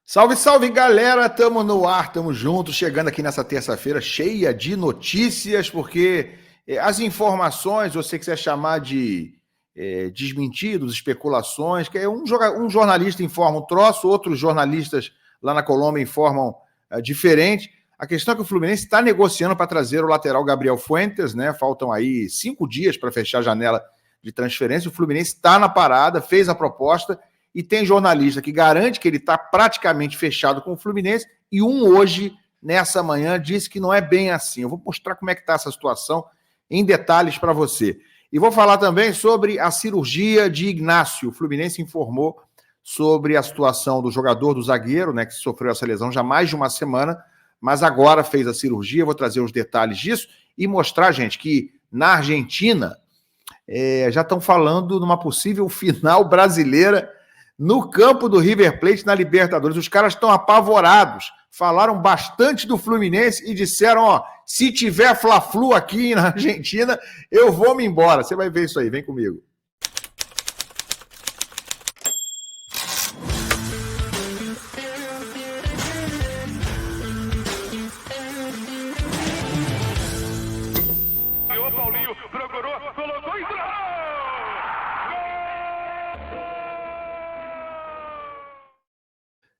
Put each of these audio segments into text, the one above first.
Salve, salve, galera! Tamo no ar, tamo juntos, chegando aqui nessa terça-feira cheia de notícias, porque as informações, se você quiser chamar de desmentidos, especulações, que um jornalista informa um troço, outros jornalistas lá na Colômbia informam diferente. A questão é que o Fluminense está negociando para trazer o lateral Gabriel Fuentes, né? Faltam aí 5 dias para fechar a janela de transferência. O Fluminense está na parada, fez a proposta. E tem jornalista que garante que ele está praticamente fechado com o Fluminense, e hoje, nessa manhã, disse que não é bem assim. Eu vou mostrar como é que está essa situação em detalhes para você. E vou falar também sobre a cirurgia de Ignácio. O Fluminense informou sobre a situação do jogador, do zagueiro, né, que sofreu essa lesão já há mais de uma semana, mas agora fez a cirurgia. Vou trazer os detalhes disso e mostrar, gente, que na Argentina já estão falando numa possível final brasileira no campo do River Plate na Libertadores. Os caras estão apavorados, falaram bastante do Fluminense e disseram, se tiver Fla-Flu aqui na Argentina, eu vou me embora. Você vai ver isso aí, vem comigo.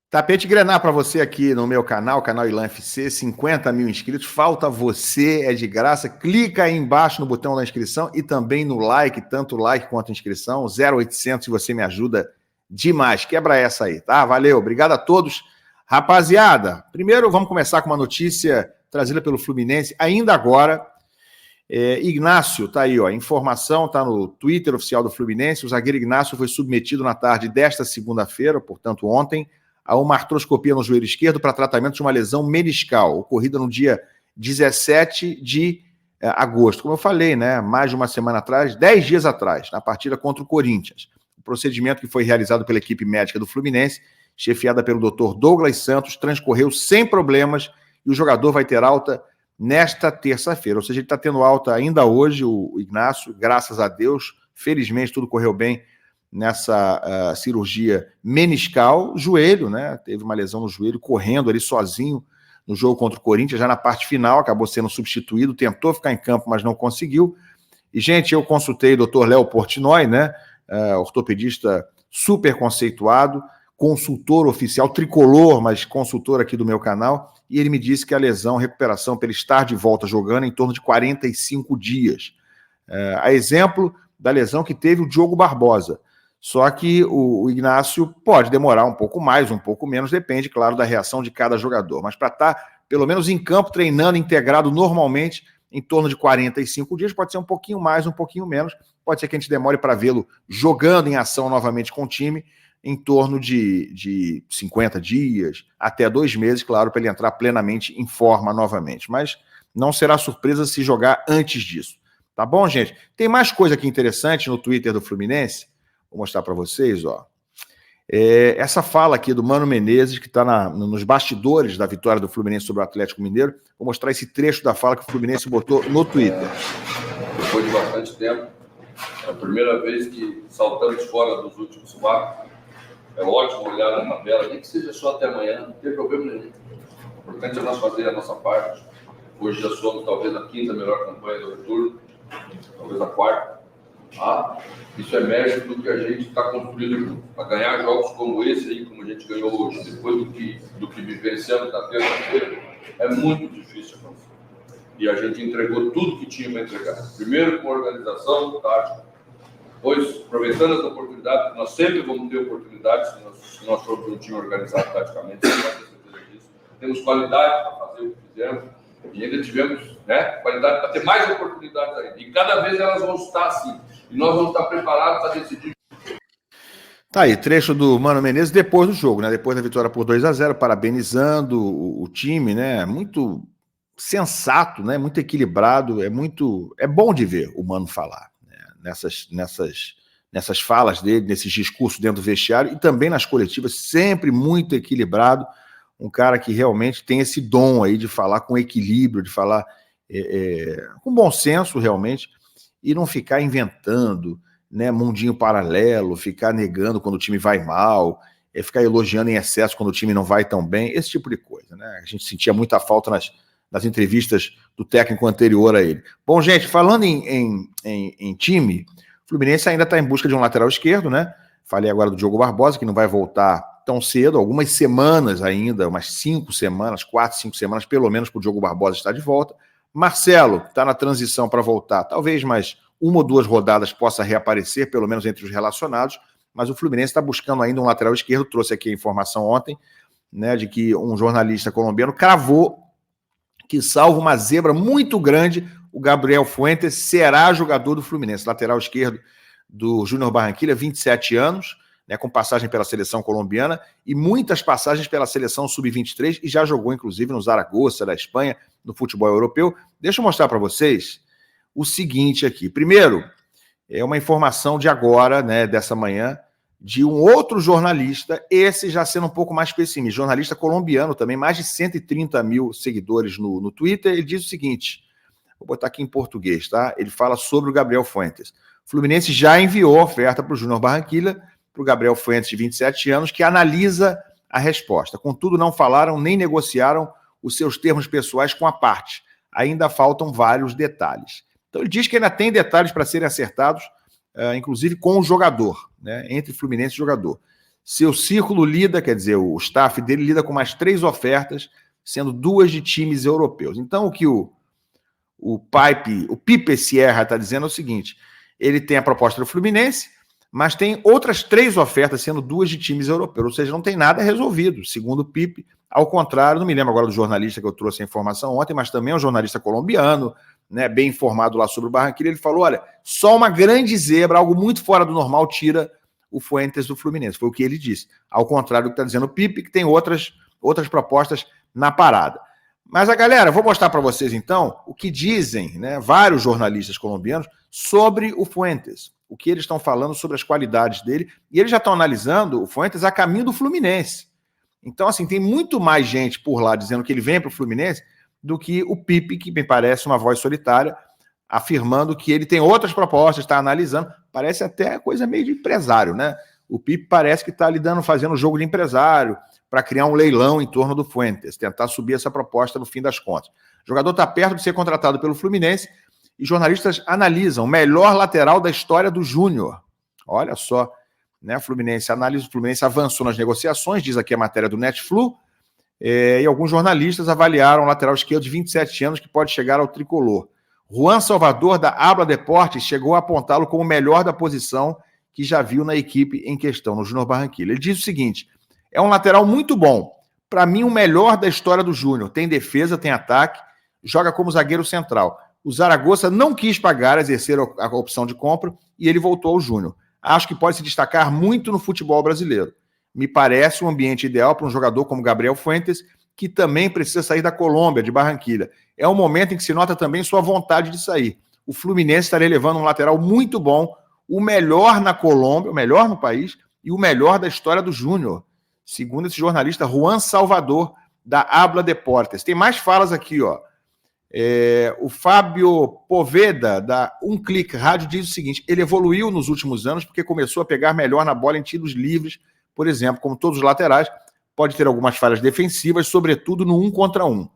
Tapete Grená para você aqui no meu canal Ilan FC, 50 mil inscritos, falta você, é de graça, clica aí embaixo no botão da inscrição e também no like, tanto like quanto inscrição, 0800 se você me ajuda demais, quebra essa aí, tá? Valeu, obrigado a todos. Rapaziada, primeiro vamos começar com uma notícia trazida pelo Fluminense, ainda agora, Ignácio, tá aí, informação, tá no Twitter oficial do Fluminense, o zagueiro Ignácio foi submetido na tarde desta segunda-feira, portanto ontem, a uma artroscopia no joelho esquerdo para tratamento de uma lesão meniscal, ocorrida no dia 17 de agosto. Como eu falei, né, mais de uma semana atrás, 10 dias atrás, na partida contra o Corinthians. O procedimento que foi realizado pela equipe médica do Fluminense, chefiada pelo Dr. Douglas Santos, transcorreu sem problemas e o jogador vai ter alta nesta terça-feira. Ou seja, ele está tendo alta ainda hoje, o Ignácio, graças a Deus. Felizmente, tudo correu bem nessa cirurgia meniscal, joelho, né? Teve uma lesão no joelho, correndo ali sozinho no jogo contra o Corinthians, já na parte final, acabou sendo substituído, tentou ficar em campo, mas não conseguiu. E, gente, eu consultei o Dr. Léo Portnoy, né? Ortopedista super conceituado, consultor oficial, tricolor, mas consultor aqui do meu canal, e ele me disse que a lesão, a recuperação, para ele estar de volta jogando, em torno de 45 dias. A exemplo da lesão que teve o Diogo Barbosa. Só que o Ignácio pode demorar um pouco mais, um pouco menos, depende, claro, da reação de cada jogador. Mas para estar, pelo menos em campo, treinando, integrado normalmente, em torno de 45 dias, pode ser um pouquinho mais, um pouquinho menos. Pode ser que a gente demore para vê-lo jogando em ação novamente com o time, em torno de 50 dias, até 2 meses, claro, para ele entrar plenamente em forma novamente. Mas não será surpresa se jogar antes disso. Tá bom, gente? Tem mais coisa aqui interessante no Twitter do Fluminense. Vou mostrar para vocês, essa fala aqui do Mano Menezes, que está nos bastidores da vitória do Fluminense sobre o Atlético Mineiro. Vou mostrar esse trecho da fala que o Fluminense botou no Twitter. Depois de bastante tempo, é a primeira vez que saltamos fora dos últimos 4. É ótimo olhar na tabela, nem que seja só até amanhã, não tem problema nenhum. O importante é nós fazer a nossa parte. Hoje já somos talvez a 5ª melhor campanha do retorno, talvez a 4ª. Isso é mérito do que a gente está construindo para ganhar jogos como esse aí, como a gente ganhou hoje, depois do que vivenciamos na terça-feira, é muito difícil. E a gente entregou tudo que tinha para entregar. Primeiro com organização, tática. Depois, aproveitando as oportunidades, nós sempre vamos ter oportunidades se nós formos um time organizado taticamente, você vai ter certeza disso. Temos qualidade para fazer o que fizemos. E ainda tivemos qualidade para ter mais oportunidades ainda. E cada vez elas vão estar assim. E nós vamos estar preparados para decidir. Tá aí, trecho do Mano Menezes depois do jogo, né? Depois da vitória por 2-0, parabenizando o time, né? Muito sensato, né? Muito equilibrado. É bom de ver o Mano falar, né? Nessas falas dele, nesses discursos dentro do vestiário e também nas coletivas, sempre muito equilibrado. Um cara que realmente tem esse dom aí de falar com equilíbrio, de falar com bom senso realmente, e não ficar inventando, né, mundinho paralelo, ficar negando quando o time vai mal. ficar elogiando em excesso quando o time não vai tão bem, esse tipo de coisa, né? A gente sentia muita falta nas entrevistas do técnico anterior a ele. Bom, gente, falando em time, o Fluminense ainda está em busca de um lateral esquerdo, né? Falei agora do Diogo Barbosa, que não vai voltar tão cedo, algumas semanas ainda, umas 5 semanas, 4, 5 semanas, pelo menos, para o Diogo Barbosa estar de volta. Marcelo está na transição para voltar, talvez mais 1 ou 2 rodadas possa reaparecer, pelo menos entre os relacionados, mas o Fluminense está buscando ainda um lateral esquerdo. Trouxe aqui a informação ontem, né, de que um jornalista colombiano cravou que, salvo uma zebra muito grande, o Gabriel Fuentes será jogador do Fluminense, lateral esquerdo do Júnior Barranquilla, 27 anos, né, com passagem pela seleção colombiana e muitas passagens pela seleção sub-23, e já jogou, inclusive, no Zaragoza, da Espanha, no futebol europeu. Deixa eu mostrar para vocês o seguinte aqui. Primeiro, é uma informação de agora, né, dessa manhã, de um outro jornalista, esse já sendo um pouco mais pessimista, jornalista colombiano também, mais de 130 mil seguidores no Twitter. Ele diz o seguinte, vou botar aqui em português, tá? Ele fala sobre o Gabriel Fuentes. O Fluminense já enviou a oferta para o Júnior Barranquilla, para o Gabriel Fuentes, de 27 anos, que analisa a resposta. Contudo, não falaram nem negociaram os seus termos pessoais com a parte. Ainda faltam vários detalhes. Então, ele diz que ainda tem detalhes para serem acertados, inclusive com o jogador, né, entre Fluminense e jogador. Seu círculo lida, quer dizer, o staff dele lida com mais 3 ofertas, sendo 2 de times europeus. Então, o que o Pipe Sierra está dizendo é o seguinte: ele tem a proposta do Fluminense, mas tem outras 3 ofertas, sendo 2 de times europeus, ou seja, não tem nada resolvido, segundo o Pipe. Ao contrário, não me lembro agora do jornalista que eu trouxe a informação ontem, mas também é um jornalista colombiano, né, bem informado lá sobre o Barranquilla. Ele falou, olha, só uma grande zebra, algo muito fora do normal, tira o Fuentes do Fluminense. Foi o que ele disse. Ao contrário do que está dizendo o Pipe, que tem outras propostas na parada. Mas, galera, vou mostrar para vocês, então, o que dizem, né, vários jornalistas colombianos sobre o Fuentes, o que eles estão falando sobre as qualidades dele, e eles já estão analisando o Fuentes a caminho do Fluminense. Então, assim, tem muito mais gente por lá dizendo que ele vem para o Fluminense do que o Pipe, que me parece uma voz solitária, afirmando que ele tem outras propostas, está analisando. Parece até coisa meio de empresário, né? O Pipe parece que está fazendo jogo de empresário para criar um leilão em torno do Fuentes, tentar subir essa proposta no fim das contas. O jogador está perto de ser contratado pelo Fluminense e jornalistas analisam o melhor lateral da história do Júnior. Olha só, né? O Fluminense analisa, o Fluminense avançou nas negociações, diz aqui a matéria do Netflu, e alguns jornalistas avaliaram o lateral esquerdo de 27 anos que pode chegar ao tricolor. Juan Salvador, da Habla Deportes, chegou a apontá-lo como o melhor da posição que já viu na equipe em questão, no Júnior Barranquilla. Ele diz o seguinte: é um lateral muito bom, para mim o melhor da história do Júnior, tem defesa, tem ataque, joga como zagueiro central. O Zaragoza não quis pagar, exercer a opção de compra, e ele voltou ao Júnior. Acho que pode se destacar muito no futebol brasileiro. Me parece um ambiente ideal para um jogador como Gabriel Fuentes, que também precisa sair da Colômbia, de Barranquilla. É um momento em que se nota também sua vontade de sair. O Fluminense estaria levando um lateral muito bom, o melhor na Colômbia, o melhor no país, e o melhor da história do Júnior, segundo esse jornalista Juan Salvador, da Habla Deportes. Tem mais falas aqui, ó. O Fábio Poveda, da Um Clique Rádio, diz o seguinte: ele evoluiu nos últimos anos porque começou a pegar melhor na bola em tiros livres, por exemplo, como todos os laterais, pode ter algumas falhas defensivas, sobretudo no 1 contra 1.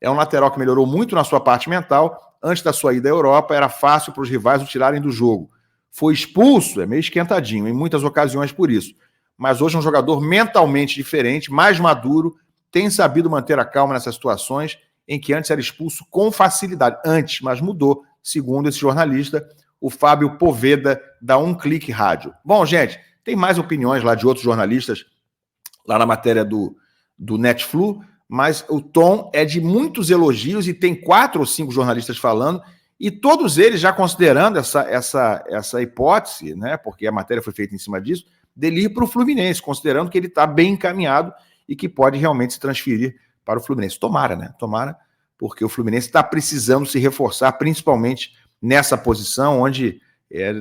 É um lateral que melhorou muito na sua parte mental. Antes da sua ida à Europa, era fácil para os rivais o tirarem do jogo. Foi expulso, é meio esquentadinho, em muitas ocasiões por isso. Mas hoje é um jogador mentalmente diferente, mais maduro, tem sabido manter a calma nessas situações em que antes era expulso com facilidade. Antes, mas mudou, segundo esse jornalista, o Fábio Poveda, da Um Clique Rádio. Bom, gente, tem mais opiniões lá de outros jornalistas, lá na matéria do Netflu, mas o tom é de muitos elogios e tem 4 ou 5 jornalistas falando, e todos eles já considerando essa hipótese, né, porque a matéria foi feita em cima disso, dele ir para o Fluminense, considerando que ele está bem encaminhado e que pode realmente se transferir para o Fluminense. Tomara, né? Tomara, porque o Fluminense está precisando se reforçar, principalmente nessa posição onde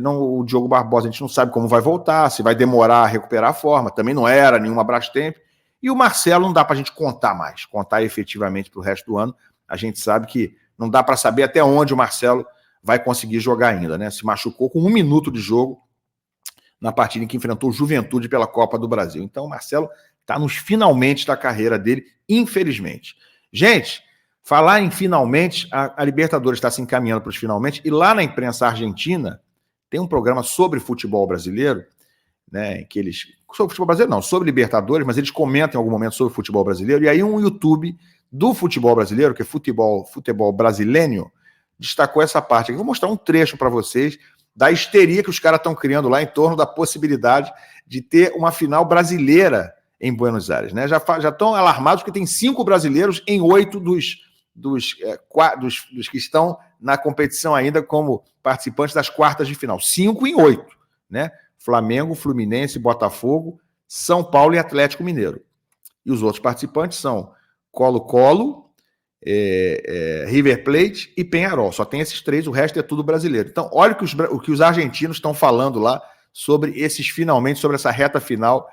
o Diogo Barbosa, a gente não sabe como vai voltar, se vai demorar a recuperar a forma, também não era nenhuma Brastemp, e o Marcelo não dá para a gente contar efetivamente para o resto do ano. A gente sabe que não dá para saber até onde o Marcelo vai conseguir jogar ainda, né? Se machucou com 1 minuto de jogo na partida em que enfrentou o Juventude pela Copa do Brasil. Então o Marcelo está nos finalmente da carreira dele, infelizmente. Gente, falar em finalmente, a Libertadores está se encaminhando para os finalmente, e lá na imprensa argentina tem um programa sobre futebol brasileiro, né, que eles... Sobre futebol brasileiro não, sobre Libertadores, mas eles comentam em algum momento sobre futebol brasileiro, e aí um YouTube do futebol brasileiro, que é Futebol Brasileiro, destacou essa parte. Eu vou mostrar um trecho para vocês da histeria que os caras estão criando lá em torno da possibilidade de ter uma final brasileira em Buenos Aires, né? Já estão alarmados porque tem 5 brasileiros em 8 dos que estão na competição ainda como participantes das quartas de final. 5 em 8, né? Flamengo, Fluminense, Botafogo, São Paulo e Atlético Mineiro. E os outros participantes são Colo-Colo, River Plate e Peñarol. Só tem esses 3, o resto é tudo brasileiro. Então, olha o que os argentinos estão falando lá sobre esses finalmente, sobre essa reta final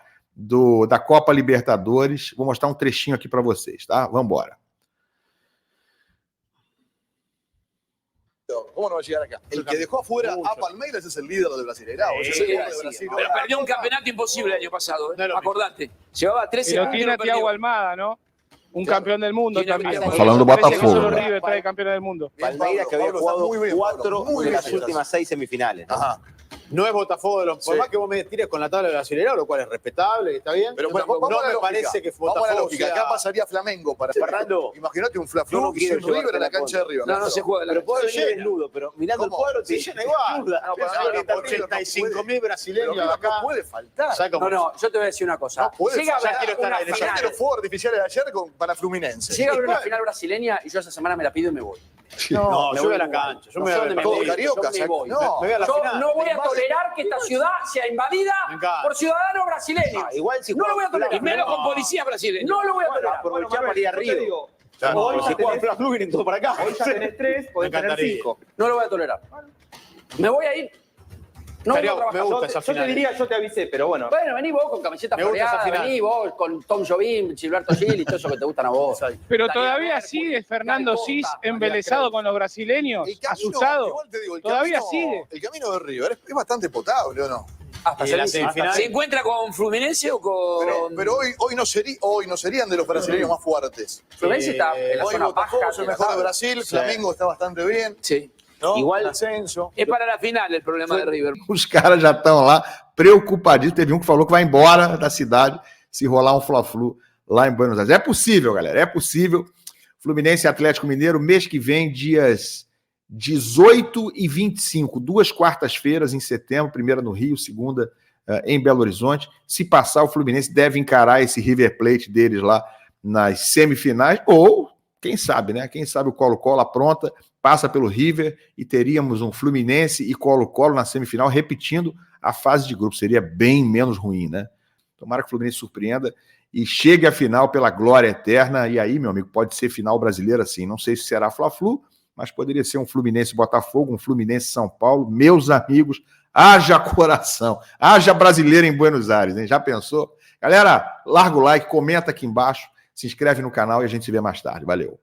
da Copa Libertadores. Vou mostrar um trechinho aqui para vocês, tá? Vamos embora. ¿Cómo no va a llegar acá? El que dejó afuera a Palmeiras es el líder del Brasileirao. Pero perdió un campeonato imposible el año pasado, acordate. Llevaba 13 años. Pero tiene a Thiago Almada, ¿no? Un campeón del mundo también. Hablando de Botafogo. Solo River trae campeón del mundo. Palmeiras que había jugado 4 de las últimas 6 semifinales. ¿No? Ajá. No es Botafogo de los... Por más que vos me tires con la tabla de Brasileirao, lo cual es respetable, está bien. Pero no me parece que Botafogo la lógica. Acá pasaría Flamengo para... Fernando, imagínate un Fla-Flu sin River en la cancha de River. No se juega. Pero puede venir desnudo, pero mirando el cuadro te llena igual. 85.000 brasileños acá. No puede faltar. No, yo te voy a decir una cosa. Llega a los fuegos artificiales de ayer para Fluminense. Llega a ver una final brasileña y yo esa semana me la pido y me voy. No, yo voy a la cancha. Yo me voy a Carioca. No voy a tolerar que esta ciudad sea invadida por ciudadanos brasileños. Igual si no lo voy a tolerar. Y menos con policía brasileña. No lo voy a tolerar. Aprovechar para ir a Río. Hoy si juegan Fla-Flu vienen todos para acá. Hoy ya tenés 3, podés tener 5. No lo voy a tolerar. Me voy a ir. No voy a trabajar. Me gusta esa final. Yo te diría, yo te avisé, pero bueno. Bueno, vení vos con camiseta floreada, vení vos con Tom Jobim, Gilberto Gil y todo eso que te gustan a vos. Pero todavía sigue Fernando Cis embelesado con los brasileños, asustado. Igual te digo, todavía sigue. El camino de River es bastante potable, ¿o no? Hasta la semifinal. ¿Se encuentra con Fluminense o con...? Pero hoy no serían de los brasileños más fuertes. Fluminense está en la zona baja. Es el mejor de Brasil, Flamengo está bastante bien. Sí. ¿No? Igual ascenso. É para a final o problema de River. Os caras já estão lá preocupadíssimos. Teve um que falou que vai embora da cidade se rolar um Fla-Flu lá em Buenos Aires. É possível, galera, é possível. Fluminense e Atlético Mineiro, mês que vem, dias 18 e 25, 2 quartas-feiras em setembro, primeira no Rio, segunda em Belo Horizonte. Se passar, o Fluminense deve encarar esse River Plate deles lá nas semifinais, ou, quem sabe, né? Quem sabe o Colo-Colo apronta, passa pelo River e teríamos um Fluminense e Colo-Colo na semifinal, repetindo a fase de grupo. Seria bem menos ruim, né? Tomara que o Fluminense surpreenda e chegue à final pela glória eterna. E aí, meu amigo, pode ser final brasileira sim. Não sei se será Fla-Flu, mas poderia ser um Fluminense-Botafogo, um Fluminense-São Paulo. Meus amigos, haja coração, haja brasileiro em Buenos Aires, hein? Já pensou? Galera, larga o like, comenta aqui embaixo, se inscreve no canal e a gente se vê mais tarde. Valeu!